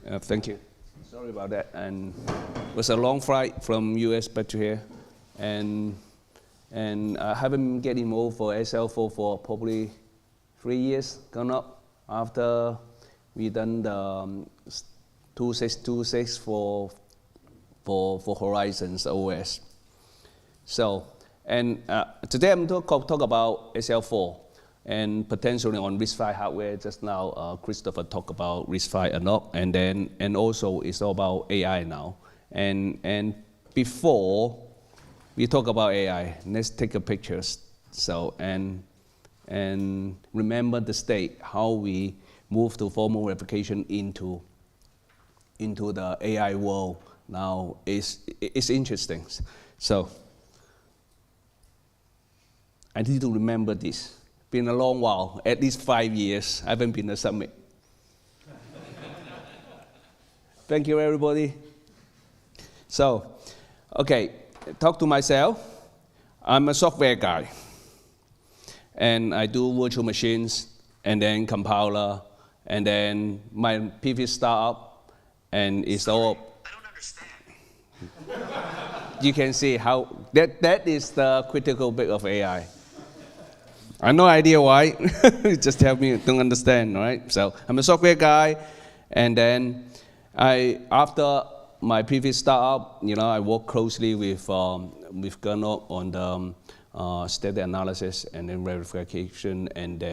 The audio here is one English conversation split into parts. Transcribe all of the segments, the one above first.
Thank you. Sorry about that. And it was a long flight from US back to here, and I haven't been getting involved for seL4 for probably 3 years gone up after we done the 2626 for Horizons OS. So, and today I'm going to talk about seL4 and potentially on RISC-V hardware. Just now, Christopher talked about RISC-V a lot, and also it's all about AI now. And before we talk about AI, let's take a picture. So and remember the state how we move to formal replication into the AI world now is interesting. So I need to remember this. Been a long while, at least 5 years. I haven't been to summit. Thank you, everybody. So, okay, talk to myself. I'm a software guy, and I do virtual machines, and then compiler, and then my previous startup, and it's all. I don't understand. You can see how that is the critical bit of AI. I have no idea why. Just tell me, don't understand, right? So I'm a software guy, and then after my previous startup, I work closely with Gernot on the static analysis and then verification, and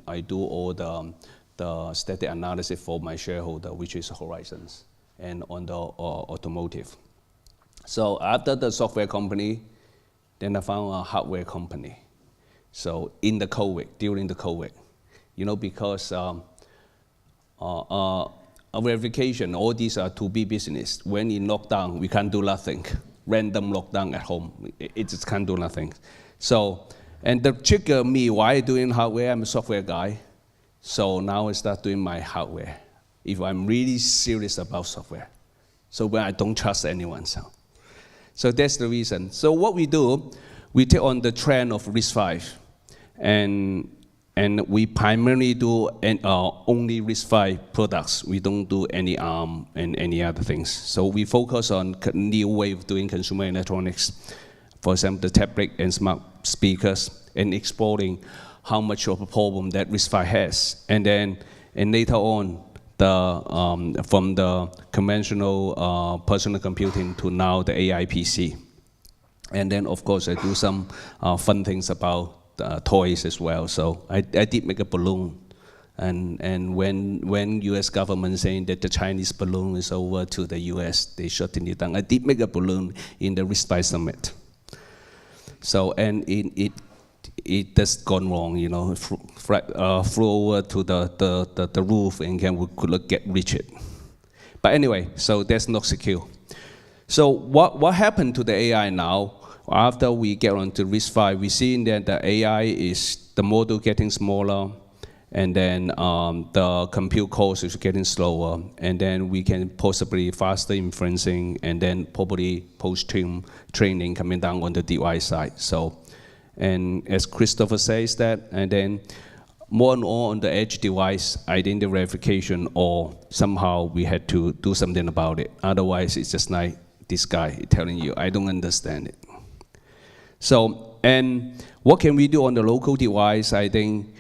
I do all the static analysis for my shareholder, which is Horizons, and on the automotive. So after the software company, then I found a hardware company. So in the COVID, during the COVID, because verification, all these are to-be business. When in lockdown, we can't do nothing. Random lockdown at home, it just can't do nothing. So, and the trigger me, why doing hardware? I'm a software guy. So now I start doing my hardware. If I'm really serious about software. So when I don't trust anyone. So that's the reason. So what we do, we take on the trend of RISC-V. And we primarily do only RISC-V products. We don't do any ARM and any other things. So we focus on new way of doing consumer electronics. For example, the tablet and smart speakers, and exploring how much of a problem that RISC-V has. And later on, from the conventional personal computing to now the AI PC. And then, of course, I do some fun things about toys as well. So I did make a balloon, and when U.S. government saying that the Chinese balloon is over to the U.S., they shutting it down. I did make a balloon in the RISC-V summit. So and it just gone wrong, flew over to the roof, and we could get reach it. But anyway, so that's not secure. So what happened to the AI now? After we get onto RISC-V, we see that the AI is the model getting smaller, and then the compute cost is getting slower, and then we can possibly faster inferencing, and then probably post-training coming down on the device side. So, and as Christopher says that, and then more and more on the edge device identity verification, or somehow we had to do something about it. Otherwise, it's just like this guy telling you, I don't understand it. So, and what can we do on the local device? I think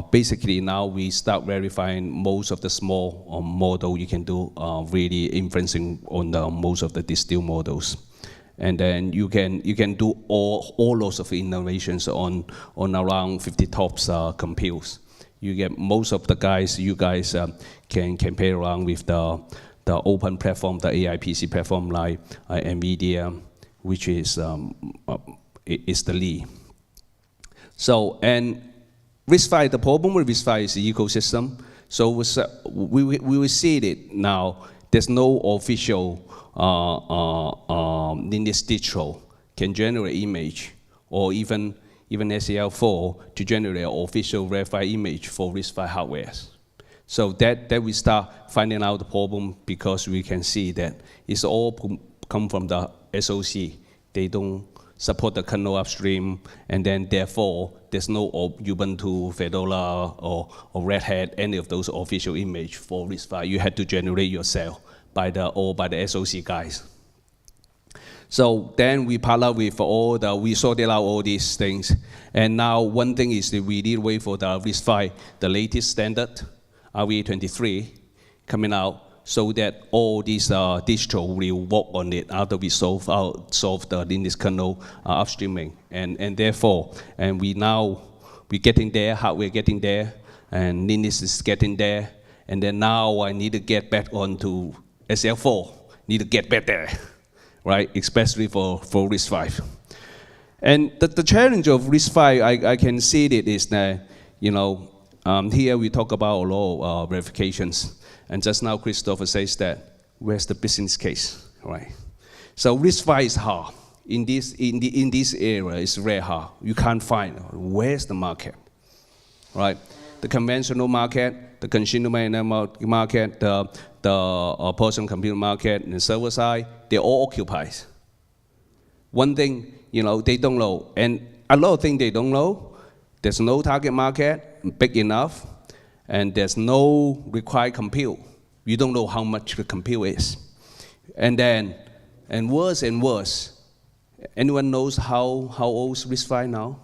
basically now we start verifying most of the small model you can do really inferencing on most of the distill models. And then you can do all lots of innovations on around 50 TOPS computes. You get most of the guys, you guys can play around with the open platform, the AI PC platform like NVIDIA, which is the lead. So, and RISC-V, the problem with RISC-V is the ecosystem. So we will see it now. There's no official linear digital can generate image, or even seL4 to generate an official verified image for RISC-V hardware. So that we start finding out the problem, because we can see that it's all come from the SoC. They don't support the kernel upstream, and then therefore there's no Ubuntu, Fedora, or Red Hat, any of those official image for RISC-V. You had to generate yourself by the SoC guys. So then we partner with we sorted out all these things. And now one thing is that we did wait for the RISC-V, the latest standard, RISC-V coming out, so that all these distro will work on it after we solve the Linux kernel upstreaming. And therefore, we're getting there, hardware getting there, and Linux is getting there. And then now I need to get back onto seL4, need to get back there, right? Especially for RISC-V. And the challenge of RISC-V, I can see it is that, here we talk about a lot of verifications. And just now Christopher says that, where's the business case, right? So RISC-V is hard. In this era, it's very hard. You can't find where's the market, right? The conventional market, the consumer market, the personal computer market, and the server side, they all occupy. One thing, they don't know, and a lot of things they don't know. There's no target market big enough, and there's no required compute. You don't know how much the compute is. And worse and worse. Anyone knows how old is RISC-V now?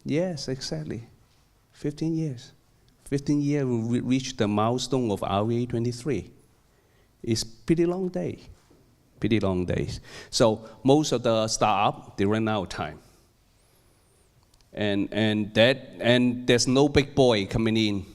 Yes, exactly. 15 years. 15 years we reached the milestone of RISC-V. It's pretty long day. Pretty long days. So most of the startup, they run out of time. And there's no big boy coming in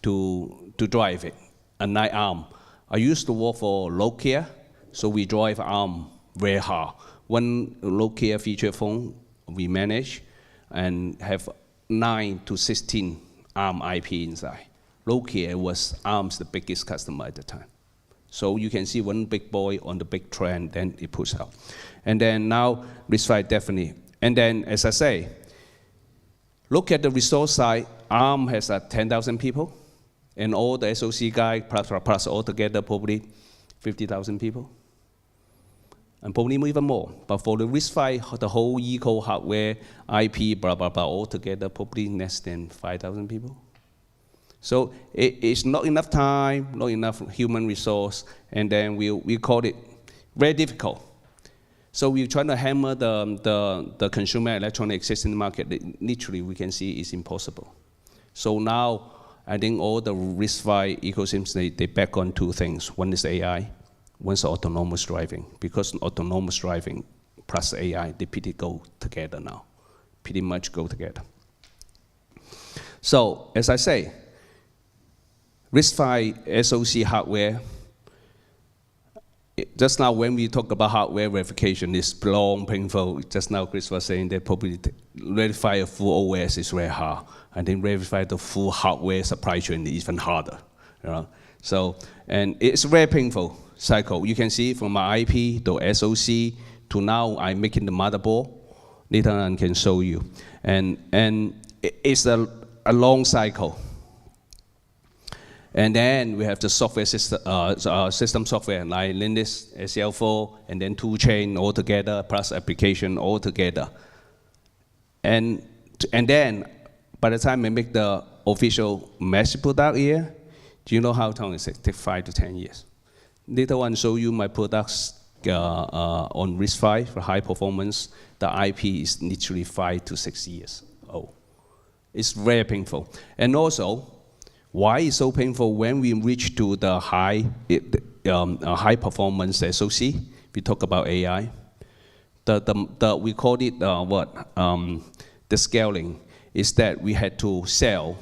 to drive it, unlike ARM. I used to work for Nokia, so we drive ARM very hard. One Nokia feature phone we manage and have 9 to 16 ARM IP inside. Nokia was ARM's the biggest customer at the time. So you can see one big boy on the big trend, then it pushes out. And then now RISC-V definitely. And then as I say, look at the resource side. ARM has 10,000 people, and all the SoC guys plus altogether probably 50,000 people, and probably even more. But for the RISC-V, the whole eco hardware, IP, blah blah blah, altogether probably less than 5,000 people. So it's not enough time, not enough human resource, and then we call it very difficult. So we're trying to hammer the consumer electronics system market. Literally, we can see it's impossible. So now, I think all the RISC-V ecosystems, they back on two things. One is AI, one's autonomous driving. Because autonomous driving plus AI, they pretty go together now. Pretty much go together. So, as I say, RISC-V SoC hardware, just now when we talk about hardware verification, it's long, painful. Just now Chris was saying that probably verify a full OS is very hard, and then verify the full hardware supply chain is even harder. So, and it's a very painful cycle. You can see from my IP to SoC to now I'm making the motherboard. Later on I can show you. And it's a long cycle. And then we have the software system software like Linux, seL4, and then toolchain all together, plus application all together. And then by the time I make the official mass product here, do you know how long it takes? It takes 5 to 10 years. Later on, show you my products on RISC-V for high performance. The IP is literally 5 to 6 years old. It's very painful. And also, why it's so painful when we reach to the high performance SoC? We talk about AI. We call it the scaling is that we had to sell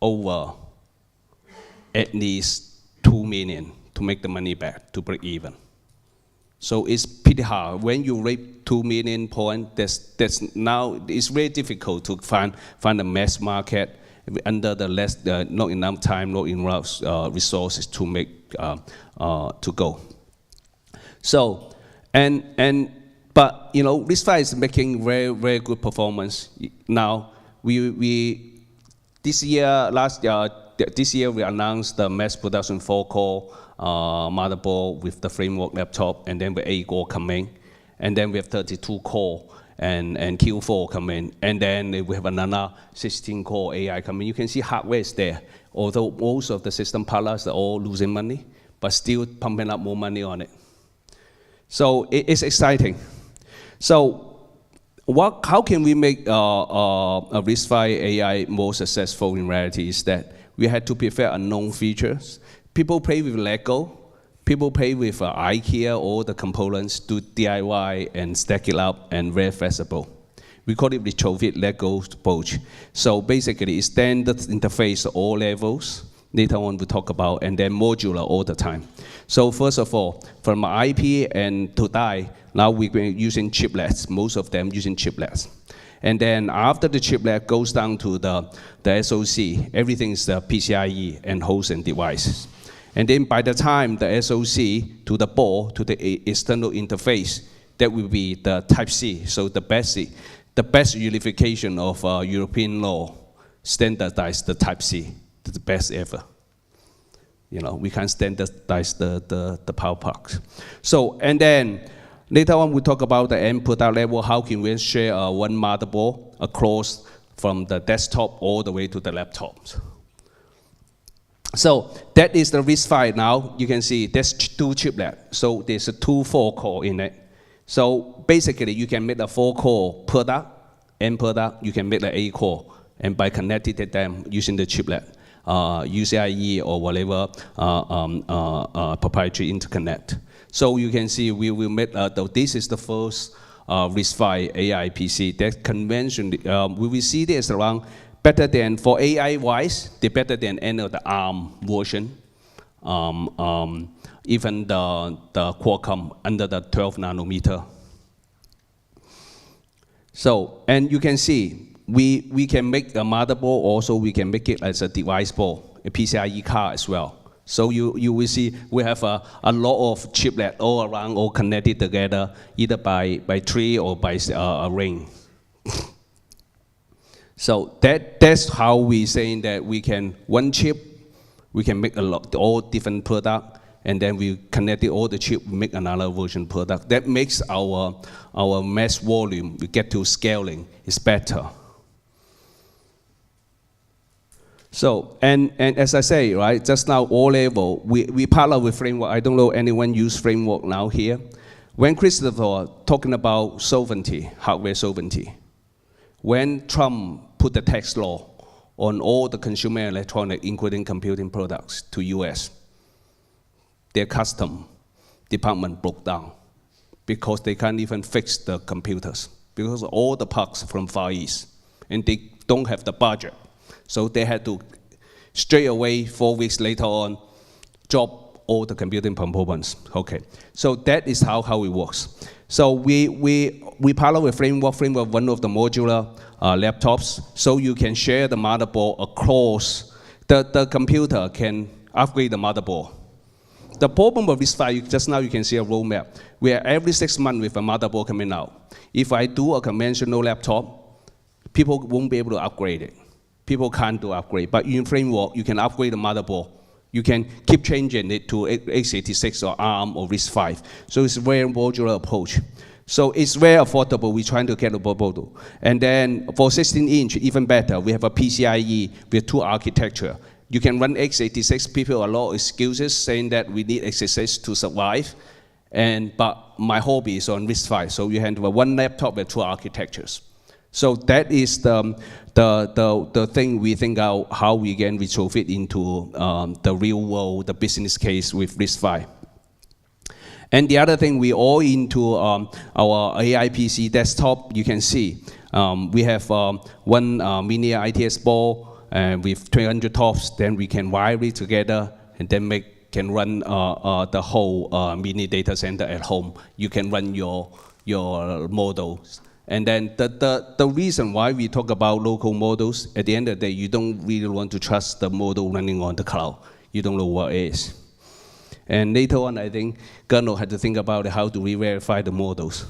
over at least 2 million to make the money back to break even. So it's pretty hard. When you rate 2 million point, that's now it's very difficult to find a mass market under the not enough time, not enough resources to make to go. So but RISC-V is making very good performance now. This year we announced the mass production 4-core motherboard with the framework laptop, and then with 8 core coming, and then we have 32 core and Q4 coming, and then we have another 16 core AI coming. You can see hardware is there, although most of the system partners are all losing money, but still pumping up more money on it. So it's exciting. So how can we make a RISC-V AI more successful in reality is that we had to prepare unknown features. People play with Lego. People play with IKEA, all the components, do DIY and stack it up and very flexible. We call it retrofit Lego approach. So basically, it's standard interface at all levels. Later on, we'll talk about, and then modular all the time. So first of all, from IP and to die, now we're using chiplets, most of them using chiplets. And then after the chiplet goes down to the SoC, everything is the PCIe and host and devices. And then by the time the SoC to the board, to the external interface, that will be the Type-C. So the best unification of European law standardized the Type-C, the best ever. You know, we can standardize the power parks. So, and then later on we'll talk about the end product level, how can we share one motherboard across from the desktop all the way to the laptops. So that is the RISC-V now. You can see there's 2 chiplets. So there's a 2 4-core in it. So basically you can make a 4-core product, end product, you can make the 8-core, and by connecting them using the chiplet, UCIe or whatever proprietary interconnect. So you can see we will make, this is the first RISC-V AI PC. That convention, we will see this around better than, for AI-wise, they're better than any of the ARM version. Even the Qualcomm under the 12 nanometer. So, and you can see, we can make a motherboard, also we can make it as a device board, a PCIe card as well. So you will see we have a lot of chiplets all around, all connected together, either by tree or by a ring. So that's how we saying that we can, one chip, we can make a lot, all different product, and then we connected all the chip, make another version product. That makes our mass volume, we get to scaling, is better. So, and as I say, right, just now, all level, we partner with framework. I don't know anyone use framework now here. When Christopher talking about sovereignty, hardware sovereignty, when Trump put the tax law on all the consumer electronic, including computing products, to US, their custom department broke down because they can't even fix the computers because of all the parts from Far East, and they don't have the budget. So they had to, straight away, 4 weeks later on, drop all the computing components. Okay, so that is how it works. So we partner with framework, one of the modular laptops, so you can share the motherboard across, the computer can upgrade the motherboard. The problem with RISC-V, just now you can see a roadmap, where every 6 months with a motherboard coming out. If I do a conventional laptop, people won't be able to upgrade it. People can't do upgrade, but in framework, you can upgrade the motherboard. You can keep changing it to x86 or ARM or RISC-V. So it's a very modular approach. So it's very affordable. We're trying to get a proposal. And then for 16-inch, even better. We have a PCIe with 2 architecture. You can run x86. People have a lot of excuses saying that we need x86 to survive. But my hobby is on RISC-V. So you have one laptop with 2 architectures. So that is the thing we think out how we can retrofit into the real world, the business case with RISC-V. And the other thing, we all into our AI PC desktop. You can see we have one mini ITS board with 300 TOPS. Then we can wire it together and then can run the whole mini data center at home. You can run your models. And then the reason why we talk about local models, at the end of the day, you don't really want to trust the model running on the cloud. You don't know what it is. And later on, I think Gernot had to think about how to re-verify the models.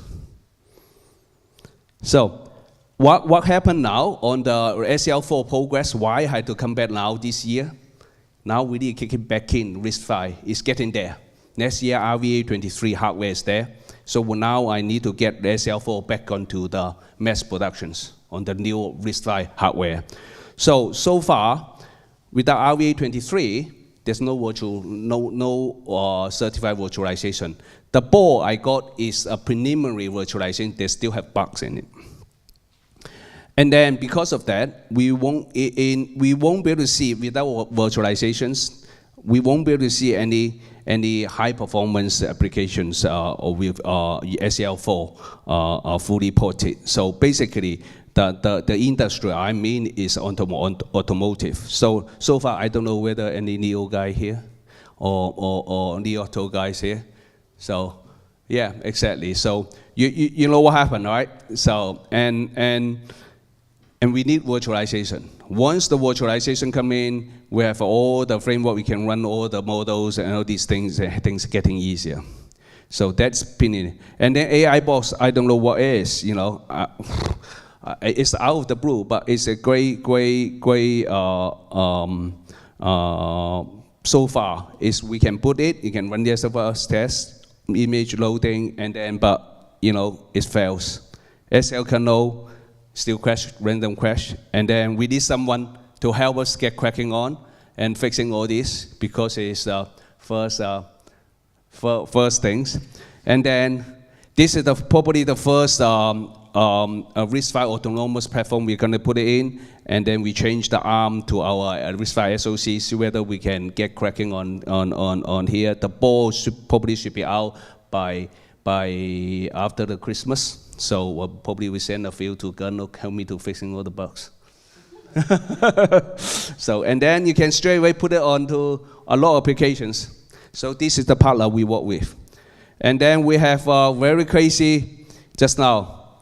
So what happened now on the seL4 progress? Why I had to come back now this year? Now we need to kick it back in. RISC-V is getting there. Next year, RVA23 hardware is there. So now I need to get the seL4 back onto the mass productions on the new RISC-V hardware. So far, with the RVA23, there's no certified virtualization. The board I got is a preliminary virtualization. They still have bugs in it. And then because of that, we won't be able to see, without virtualizations, we won't be able to see any high performance applications or with seL4 fully ported. So basically, the industry I mean is automotive. So far, I don't know whether any Neo guy here or Li Auto guys here. So yeah, exactly. So you know what happened, right? So and we need virtualization. Once the virtualization come in, we have all the framework, we can run all the models and all these things getting easier. So that's opinion. And then AI box, I don't know what is, you know. It's out of the blue, but it's a great so far is we can put it, you can run the SoC test, image loading, and then, but you know, it fails. seL4 still crash, random crash, and then we need someone to help us get cracking on and fixing all this because it's first things. And then this is probably the first RISC-V autonomous platform we're going to put it in, and then we change the ARM to our RISC-V SoC, see whether we can get cracking on here. The board probably should be out by after the Christmas. So probably we send a few to Gernot, help me to fixing all the bugs. So, and then you can straight away put it onto a lot of applications. So this is the partner we work with. And then we have very crazy, just now,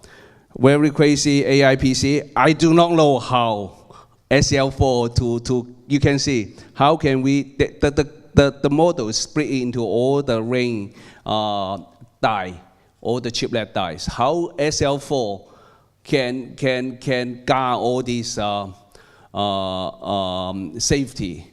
very crazy AI PC. I do not know how seL4 to you can see, how can we, the model is split into all the ring die, all the chiplet dies. How seL4 can guard all these safety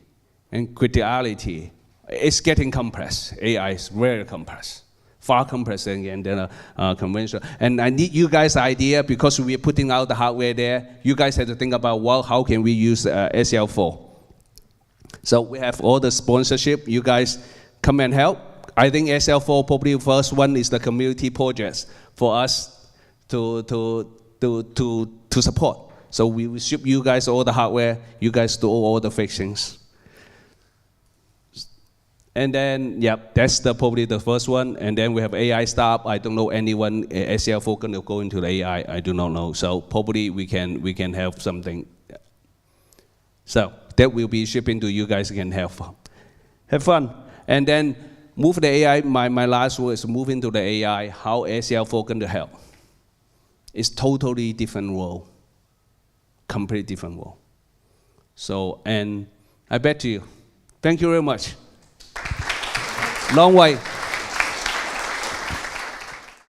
and criticality. It's getting compressed. AI is very compressed, far compressed than conventional. And I need you guys' idea because we're putting out the hardware there. You guys have to think about, well, how can we use seL4? So we have all the sponsorship. You guys come and help. I think seL4 probably the first one is the community projects for us to support. So we will ship you guys all the hardware. You guys do all the fixings. And then, yep, that's probably the first one. And then we have AI startup. I don't know anyone seL4 going to go into the AI. I do not know. So probably we can have something. So that will be shipping to you guys. Can have fun. And then move the AI. My last word is move into the AI. How seL4 going to help? It's totally different world, completely different world. So, and I bet you. Thank you very much. Long way.